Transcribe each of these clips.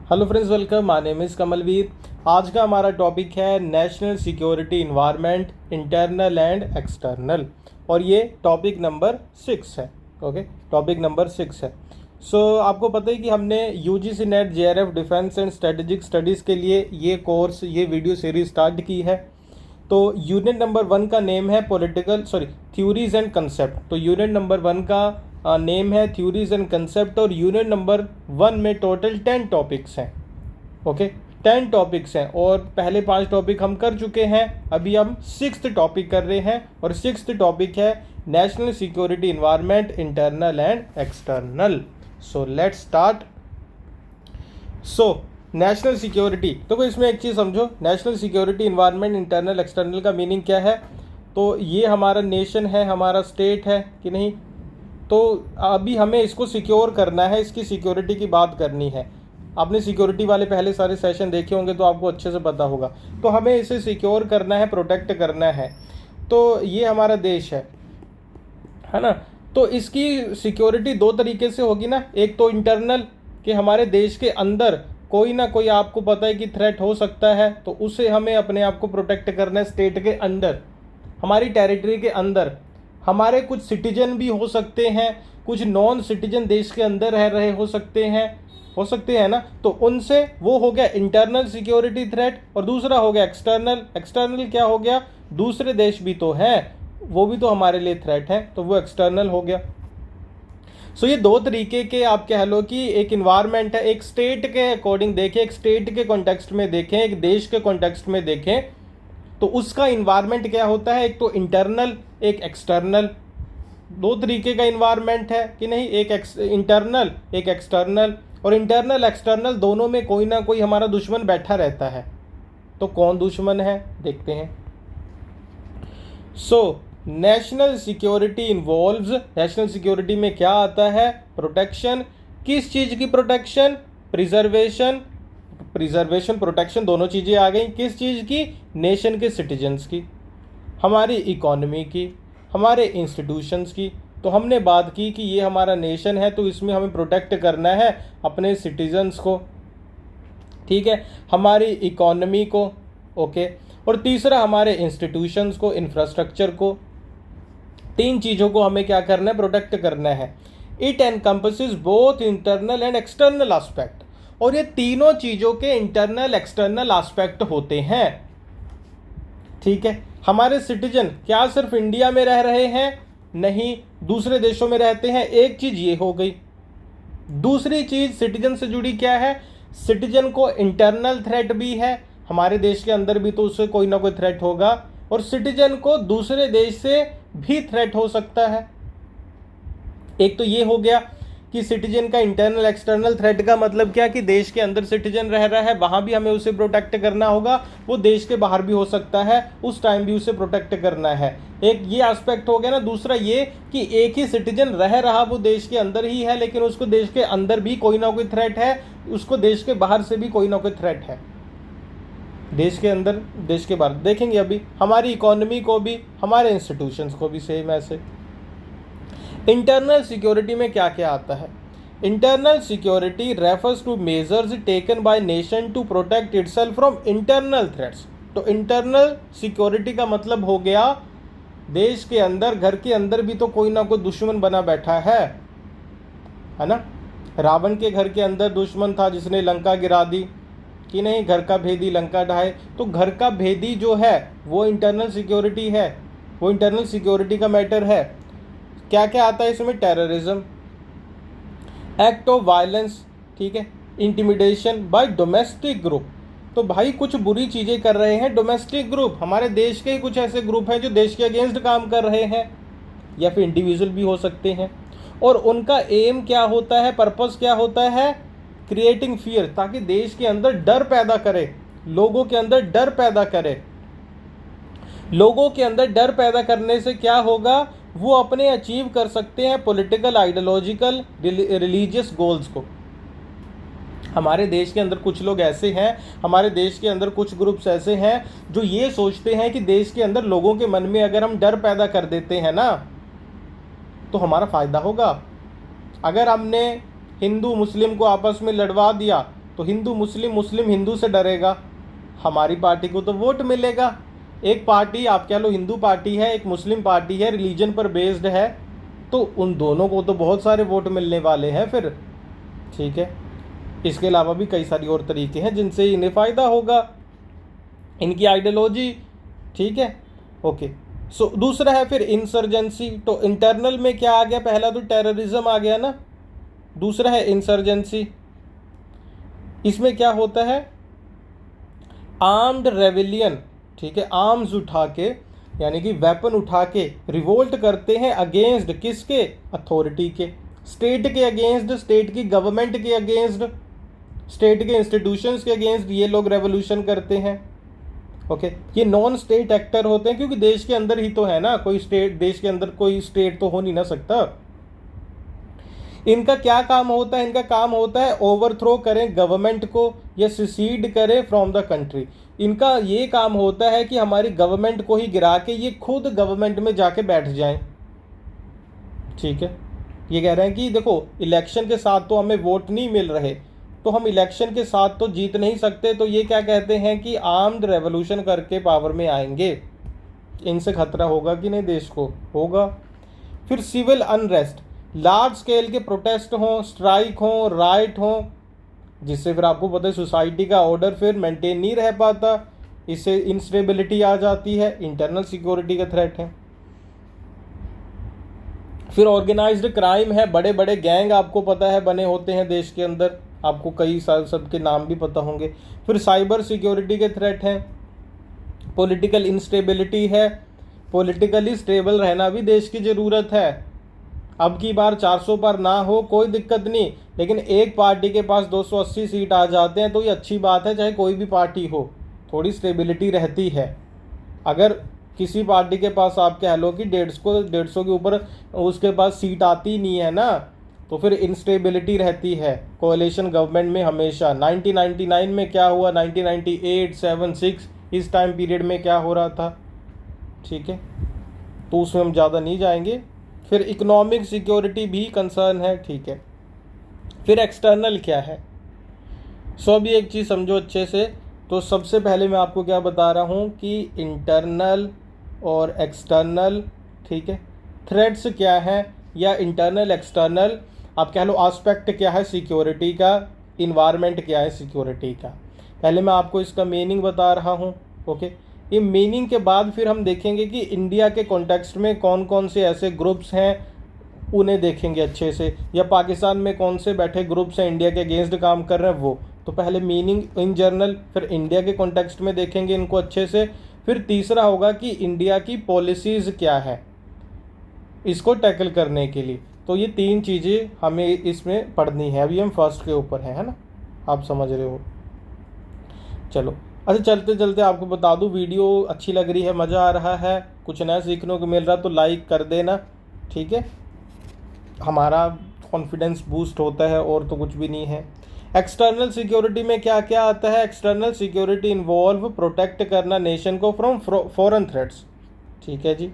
Hello friends, welcome. My name is Kamalveer. आज का हमारा टॉपिक है national security environment, internal and external, और ये टॉपिक नंबर 6 है। ओके, टॉपिक नंबर 6 है। आपको पता है कि हमने UGC net JRF defence and strategic studies के लिए ये वीडियो सीरीज स्टार्ट की है। तो यूनिट नंबर 1 का नेम है थ्योरीज एंड कंसेप्ट। तो यूनिट नंबर 1 का नेम है थ्योरीज एंड कंसेप्ट, और यूनिट नंबर 1 में टोटल 10 टॉपिक्स हैं। ओके, 10 टॉपिक्स हैं और पहले 5 टॉपिक हम कर चुके हैं। अभी हम 6th टॉपिक कर रहे हैं, और 6th टॉपिक है national security environment, internal and external. So let's start. National security, तो इसमें एक चीज़ समझो, national security environment, internal external का मीनिंग क्या है। तो ये हमारा नेशन है, हमारा स्टेट है कि नहीं। तो अभी हमें इसको सिक्योर करना है, इसकी सिक्योरिटी की बात करनी है। आपने सिक्योरिटी वाले पहले सारे सेशन देखे होंगे तो आपको अच्छे से पता होगा। तो हमें इसे सिक्योर करना है, प्रोटेक्ट करना है। तो ये हमारा देश है ना। तो इसकी सिक्योरिटी दो तरीके से होगी ना। एक तो इंटरनल, कि हमारे देश के अंदर कोई ना कोई, आपको पता है कि थ्रेट हो सकता है, तो उसे हमें अपने आप को प्रोटेक्ट करना है। स्टेट के अंदर, हमारी टेरिटरी के अंदर हमारे कुछ सिटीजन भी हो सकते हैं, कुछ नॉन सिटीजन देश के अंदर रह रहे हो सकते हैं ना। तो उनसे वो हो गया इंटरनल सिक्योरिटी थ्रेट, और दूसरा हो गया एक्सटर्नल। एक्सटर्नल क्या हो गया, दूसरे देश भी तो हैं, वो भी तो हमारे लिए थ्रेट है, तो वो एक्सटर्नल हो गया। ये दो तरीके के, आप कह लो कि एक इन्वायरमेंट है, एक स्टेट के अकॉर्डिंग देखें, एक स्टेट के कॉन्टेक्स्ट में देखें, एक देश के कॉन्टेक्स्ट में देखें, तो उसका इन्वायरमेंट क्या होता है। एक तो इंटरनल, एक एक्सटर्नल। दो तरीके का इन्वायरमेंट है कि नहीं, एक इंटरनल, एक एक्सटर्नल। और इंटरनल एक्सटर्नल दोनों में कोई ना कोई हमारा दुश्मन बैठा रहता है। तो कौन दुश्मन है, देखते हैं। National security involves, national security में क्या आता है, प्रोटेक्शन। किस चीज़ की प्रोटेक्शन, प्रिजर्वेशन, प्रोटेक्शन, दोनों चीज़ें आ गई। किस चीज़ की, नेशन के सिटीजन्स की, हमारी इकोनॉमी की, हमारे इंस्टीट्यूशंस की। तो हमने बात की कि ये हमारा नेशन है, तो इसमें हमें प्रोटेक्ट करना है अपने सिटीजन्स को, ठीक है, हमारी इकोनॉमी को। ओके, और तीसरा हमारे इंस्टीट्यूशंस को, इंफ्रास्ट्रक्चर को। तीन चीज़ों को हमें क्या करना है, प्रोटेक्ट करना है। It encompasses both internal and external aspect, और ये तीनों चीज़ों के इंटरनल एक्सटर्नल एस्पेक्ट होते हैं, ठीक है। हमारे सिटीजन क्या सिर्फ इंडिया में रह रहे हैं, नहीं, दूसरे देशों में रहते हैं। एक चीज़ ये हो गई। दूसरी चीज़ सिटीजन से जुड़ी क्या है, सिटीजन को इंटरनल थ्रेट भी है, हमारे देश के अंदर भी तो उससे कोई ना कोई थ्रेट होगा, और सिटीजन को दूसरे देश से भी थ्रेट हो सकता है। एक तो ये हो गया कि सिटीजन का इंटरनल एक्सटर्नल थ्रेट का मतलब क्या, कि देश के अंदर सिटीजन रह रहा है, वहाँ भी हमें उसे प्रोटेक्ट करना होगा। वो देश के बाहर भी हो सकता है, उस टाइम भी उसे प्रोटेक्ट करना है। एक ये एस्पेक्ट हो गया ना। दूसरा ये कि एक ही सिटीजन रह रहा, वो देश के अंदर ही है, लेकिन उसको देश के अंदर भी कोई ना कोई थ्रेट है, उसको देश के बाहर से भी कोई ना कोई थ्रेट है। देश के अंदर, देश के बाहर देखेंगे अभी, हमारी इकोनॉमी को भी, हमारे इंस्टीट्यूशंस को भी सेम ऐसे। इंटरनल सिक्योरिटी में क्या क्या आता है। Internal security refers to measures taken by nation to protect itself from internal threats. तो इंटरनल सिक्योरिटी का मतलब हो गया, देश के अंदर, घर के अंदर भी तो कोई ना कोई दुश्मन बना बैठा है ना। रावण के घर के अंदर दुश्मन था जिसने लंका गिरा दी, कि नहीं, घर का भेदी लंका ढाए। तो घर का भेदी जो है वो इंटरनल सिक्योरिटी है, वो इंटरनल सिक्योरिटी का मैटर है। क्या क्या आता है इसमें, टेररिज्म, एक्ट ऑफ वायलेंस, ठीक है, इंटिमिडेशन बाय डोमेस्टिक ग्रुप। तो भाई कुछ बुरी चीज़ें कर रहे हैं डोमेस्टिक ग्रुप, हमारे देश के ही कुछ ऐसे ग्रुप हैं जो देश के अगेंस्ट काम कर रहे हैं, या फिर इंडिविजुअल भी हो सकते हैं। और उनका एम क्या होता है, पर्पस क्या होता है, क्रिएटिंग फियर, ताकि देश के अंदर डर पैदा करे, लोगों के अंदर डर पैदा करे। लोगों के अंदर डर पैदा करने से क्या होगा, वो अपने अचीव कर सकते हैं पॉलिटिकल, आइडियोलॉजिकल, रिलीजियस गोल्स को। हमारे देश के अंदर कुछ लोग ऐसे हैं, हमारे देश के अंदर कुछ ग्रुप्स ऐसे हैं जो ये सोचते हैं कि देश के अंदर लोगों के मन में अगर हम डर पैदा कर देते हैं ना, तो हमारा फ़ायदा होगा। अगर हमने हिंदू मुस्लिम को आपस में लड़वा दिया, तो हिंदू मुस्लिम, मुस्लिम हिंदू से डरेगा, हमारी पार्टी को तो वोट मिलेगा। एक पार्टी आप कह लो हिंदू पार्टी है, एक मुस्लिम पार्टी है, रिलीजन पर बेस्ड है, तो उन दोनों को तो बहुत सारे वोट मिलने वाले हैं फिर। ठीक है, इसके अलावा भी कई सारी और तरीके हैं जिनसे इन्हें फ़ायदा होगा, इनकी आइडियोलॉजी। ठीक है, ओके। सो दूसरा है फिर इंसर्जेंसी। तो इंटरनल में क्या आ गया, पहला तो टेररिज्म आ गया ना, दूसरा है इंसर्जेंसी। इसमें क्या होता है, आर्म्ड रेविलियन। ठीक है, आर्म्स उठा के यानी कि वेपन उठा के रिवोल्ट करते हैं अगेंस्ट किसके, अथॉरिटी के, स्टेट के अगेंस्ट, स्टेट की गवर्नमेंट के अगेंस्ट, स्टेट के इंस्टीट्यूशंस के अगेंस्ट ये लोग रेवोल्यूशन करते हैं। ओके, ये नॉन स्टेट एक्टर होते हैं क्योंकि देश के अंदर ही तो है ना, कोई स्टेट, देश के अंदर कोई स्टेट तो हो नहीं ना सकता। इनका क्या काम होता है, इनका काम होता है ओवरथ्रो करें गवर्नमेंट को या सिसीड करें फ्रॉम द कंट्री। इनका ये काम होता है कि हमारी गवर्नमेंट को ही गिरा के ये खुद गवर्नमेंट में जाके बैठ जाएं। ठीक है, ये कह रहे हैं कि देखो इलेक्शन के साथ तो हमें वोट नहीं मिल रहे, तो हम इलेक्शन के साथ तो जीत नहीं सकते, तो ये क्या कहते हैं कि आर्म्ड रेवोल्यूशन करके पावर में आएंगे। इनसे खतरा होगा कि नहीं देश को, होगा। फिर सिविल अनरेस्ट, लार्ज स्केल के प्रोटेस्ट हों, स्ट्राइक हों, राइट हों, जिससे फिर आपको पता है सोसाइटी का ऑर्डर फिर मेंटेन नहीं रह पाता, इससे इंस्टेबिलिटी आ जाती है, इंटरनल सिक्योरिटी का थ्रेट है। फिर ऑर्गेनाइज्ड क्राइम है, बड़े बड़े गैंग आपको पता है बने होते हैं देश के अंदर, आपको कई साल सबके नाम भी पता होंगे। फिर साइबर सिक्योरिटी के थ्रेट हैं, पॉलिटिकल इंस्टेबिलिटी है, पॉलिटिकली स्टेबल रहना भी देश की ज़रूरत है। अब की बार 400 पर ना हो कोई दिक्कत नहीं, लेकिन एक पार्टी के पास 280 सीट आ जाते हैं तो ये अच्छी बात है, चाहे कोई भी पार्टी हो, थोड़ी स्टेबिलिटी रहती है। अगर किसी पार्टी के पास आप कह लो कि 150 के ऊपर उसके पास सीट आती नहीं है ना, तो फिर इंस्टेबिलिटी रहती है कोalition गवर्नमेंट में हमेशा। 1999 में क्या हुआ, 1998, 7, 6 इस टाइम पीरियड में क्या हो रहा था। ठीक है, तो उसमें हम ज़्यादा नहीं जाएंगे। फिर इकोनॉमिक सिक्योरिटी भी कंसर्न है। ठीक है, फिर एक्सटर्नल क्या है, सो अभी एक चीज़ समझो अच्छे से। तो सबसे पहले मैं आपको क्या बता रहा हूँ कि इंटरनल और एक्सटर्नल, ठीक है, थ्रेट्स क्या है, या इंटरनल एक्सटर्नल आप कह लो एस्पेक्ट क्या है सिक्योरिटी का, इन्वायरमेंट क्या है सिक्योरिटी का। पहले मैं आपको इसका मीनिंग बता रहा हूँ। ओके, ये मीनिंग के बाद फिर हम देखेंगे कि इंडिया के कॉन्टेक्स्ट में कौन कौन से ऐसे ग्रुप्स हैं, उन्हें देखेंगे अच्छे से, या पाकिस्तान में कौन से बैठे ग्रुप्स हैं इंडिया के अगेंस्ट काम कर रहे हैं वो। तो पहले मीनिंग इन जनरल, फिर इंडिया के कॉन्टेक्स्ट में देखेंगे इनको अच्छे से। फिर तीसरा होगा कि इंडिया की पॉलिसीज़ क्या है इसको टैकल करने के लिए। तो ये 3 चीज़ें हमें इसमें पढ़नी है। अभी हम फर्स्ट के ऊपर है ना, आप समझ रहे हो। चलो अच्छा, चलते चलते आपको बता दूं, वीडियो अच्छी लग रही है, मज़ा आ रहा है, कुछ नया सीखने को मिल रहा तो लाइक कर देना। ठीक है, हमारा कॉन्फिडेंस बूस्ट होता है, और तो कुछ भी नहीं है। एक्सटर्नल सिक्योरिटी में क्या क्या आता है, एक्सटर्नल सिक्योरिटी इन्वॉल्व प्रोटेक्ट करना नेशन को फ्रॉम फॉरेन थ्रेट्स। ठीक है जी,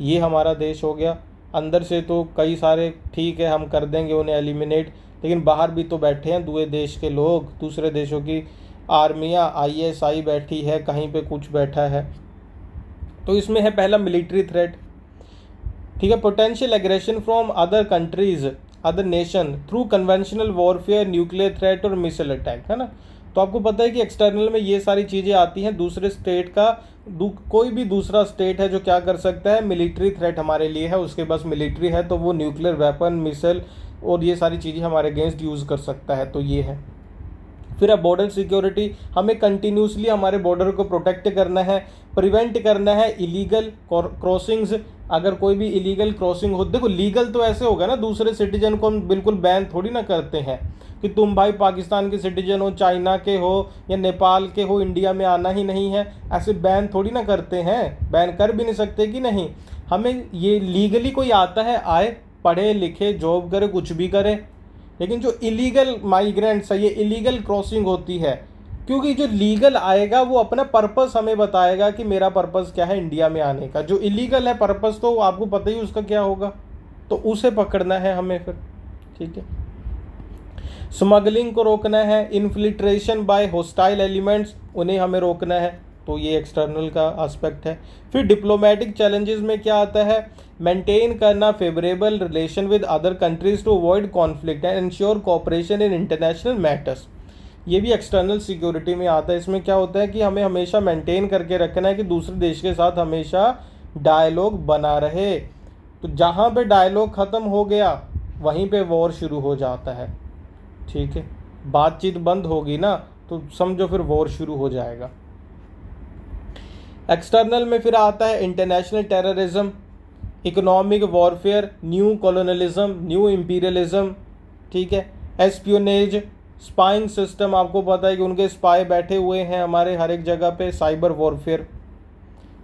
ये हमारा देश हो गया। अंदर से तो कई सारे ठीक है हम कर देंगे उन्हें एलिमिनेट, लेकिन बाहर भी तो बैठे हैं दूसरे देश के लोग, दूसरे देशों की आर्मियाँ, ISI बैठी है, कहीं पे कुछ बैठा है। तो इसमें है पहला मिलिट्री थ्रेट। ठीक है, potential aggression from other countries, other nation through conventional warfare, nuclear threat और मिसाइल अटैक, है ना। तो आपको पता है कि एक्सटर्नल में ये सारी चीज़ें आती हैं, दूसरे स्टेट का कोई भी दूसरा स्टेट है जो क्या कर सकता है, मिलिट्री थ्रेट हमारे लिए है, उसके पास मिलिट्री है, तो वो न्यूक्लियर वेपन, मिसाइल और ये सारी चीज़ें हमारे अगेंस्ट यूज़ कर सकता है। तो ये है। फिर अब बॉर्डर सिक्योरिटी, हमें कंटिन्यूसली हमारे बॉर्डर को प्रोटेक्ट करना है, प्रिवेंट करना है इलीगल क्रॉसिंग्स। अगर कोई भी इलीगल क्रॉसिंग हो, देखो लीगल तो ऐसे होगा ना, दूसरे सिटीजन को हम बिल्कुल बैन थोड़ी ना करते हैं कि तुम भाई पाकिस्तान के सिटीजन हो, चाइना के हो या नेपाल के हो, इंडिया में आना ही नहीं है, ऐसे बैन थोड़ी ना करते हैं, बैन कर भी नहीं सकते कि नहीं। हमें ये लीगली कोई आता है आए, पढ़े लिखे, जॉब करे, कुछ भी करे, लेकिन जो इलीगल माइग्रेंट्स है, ये इलीगल क्रॉसिंग होती है, क्योंकि जो लीगल आएगा वो अपना पर्पस हमें बताएगा कि मेरा पर्पस क्या है इंडिया में आने का। जो इलीगल है पर्पस तो आपको पता ही उसका क्या होगा, तो उसे पकड़ना है हमें फिर। ठीक है, स्मगलिंग को रोकना है, इन्फिल्ट्रेशन बाय हॉस्टाइल एलिमेंट्स उन्हें हमें रोकना है, तो ये एक्सटर्नल का एस्पेक्ट है। फिर डिप्लोमेटिक चैलेंजेस में क्या आता है, मेंटेन करना favourable relation with other countries to avoid conflict and ensure cooperation in international matters, ये भी एक्सटर्नल सिक्योरिटी में आता है। इसमें क्या होता है कि हमें हमेशा मेंटेन करके रखना है कि दूसरे देश के साथ हमेशा डायलॉग बना रहे, तो जहाँ पे डायलॉग ख़त्म हो गया वहीं पे वॉर शुरू हो जाता है, ठीक है, बातचीत बंद होगी ना तो समझो फिर वॉर शुरू हो जाएगा। एक्सटर्नल में फिर आता है international terrorism, economic warfare, new colonialism, new imperialism, ठीक है, एस्पियोनेज, स्पाइंग सिस्टम, आपको पता है कि उनके स्पाई बैठे हुए हैं हमारे हर एक जगह पे, साइबर वॉरफेयर।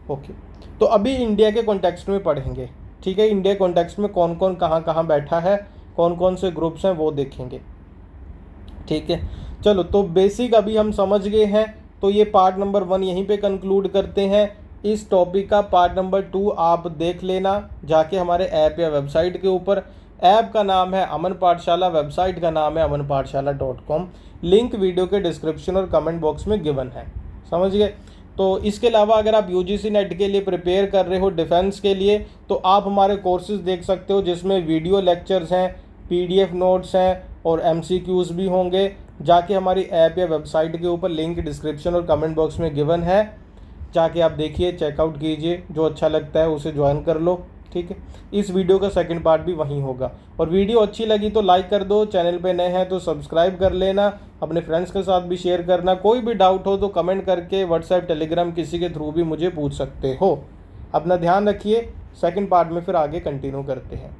ओके, तो अभी इंडिया के कॉन्टेक्स्ट में पढ़ेंगे, ठीक है, इंडिया कॉन्टेक्स्ट में कौन कौन कहाँ कहाँ बैठा है, कौन कौन से ग्रुप्स हैं वो देखेंगे, ठीक है। चलो, तो बेसिक अभी हम समझ गए हैं, तो ये पार्ट नंबर 1 यहीं पे कंक्लूड करते हैं। इस टॉपिक का पार्ट नंबर 2 आप देख लेना जाके हमारे ऐप या वेबसाइट के ऊपर। ऐप का नाम है अमन पाठशाला, वेबसाइट का नाम है amanpathshala.com, लिंक वीडियो के डिस्क्रिप्शन और कमेंट बॉक्स में गिवन है, समझ गए। तो इसके अलावा अगर आप यूजीसी नेट के लिए प्रिपेयर कर रहे हो डिफेंस के लिए, तो आप हमारे कोर्सेज देख सकते हो जिसमें वीडियो लेक्चर्स हैं, पीडीएफ नोट्स हैं और एमसीक्यूज भी होंगे। जाके हमारी ऐप या वेबसाइट के ऊपर लिंक डिस्क्रिप्शन और कमेंट बॉक्स में गिवन है, जाके आप देखिए, चेकआउट कीजिए, जो अच्छा लगता है उसे ज्वाइन कर लो, ठीक है। इस वीडियो का सेकंड पार्ट भी वहीं होगा। और वीडियो अच्छी लगी तो लाइक कर दो, चैनल पे नए हैं तो सब्सक्राइब कर लेना, अपने फ्रेंड्स के साथ भी शेयर करना। कोई भी डाउट हो तो कमेंट करके व्हाट्सएप, टेलीग्राम किसी के थ्रू भी मुझे पूछ सकते हो। अपना ध्यान रखिए, सेकंड पार्ट में फिर आगे कंटिन्यू करते हैं।